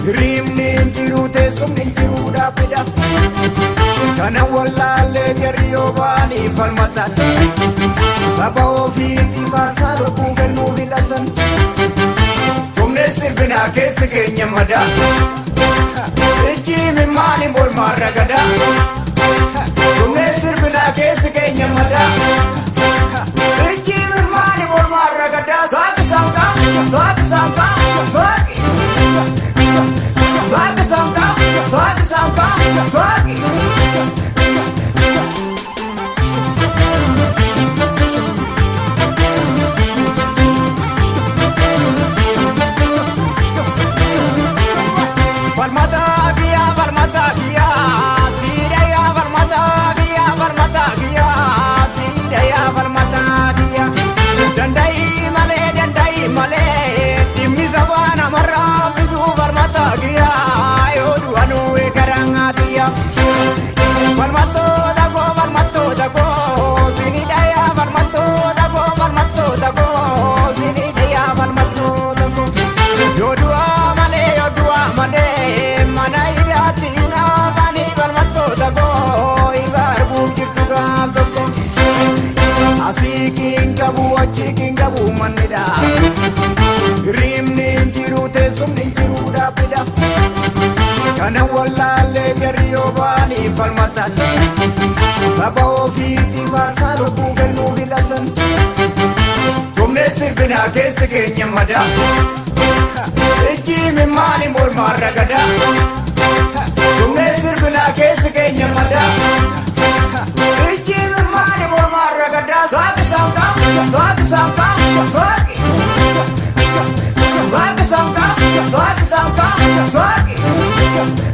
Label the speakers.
Speaker 1: Rimni injiru teessumni injiru dhaabbida. Kana wallaalee jarri yoo baanii falmatan. Saba ofiitti maarsaa lubbuu kennuu filatan. Humni sirbinaa keessa keenya madaa. Ijjiimi maali mormaa ragadaa. Humni sirbinaa keessa keenya madaa. Ijjiimi maali mormaa ragadaa. Saaki saangaa, saaki saangaa, saaki. Saaki saangaa, saaki saangaa, saaki. Chicken gabu manida. Rimni injiru teessumni injiru dhaabbida. Kana wallaalee jarri yoo baanii falmatan. Saba ofiitti maarsaa lubbuu kennuu filatan. Humni sirbinaa keessa keenya madaa. Ijjiimi maali mormaa ragadaa. Humni sirbinaa keessa keenya madaa. Ijjiimi maali mormaa ragadaa. Saaki saangaa. Saaki saangaa, saaki. Saaki saangaa, saaki saangaa, saaki.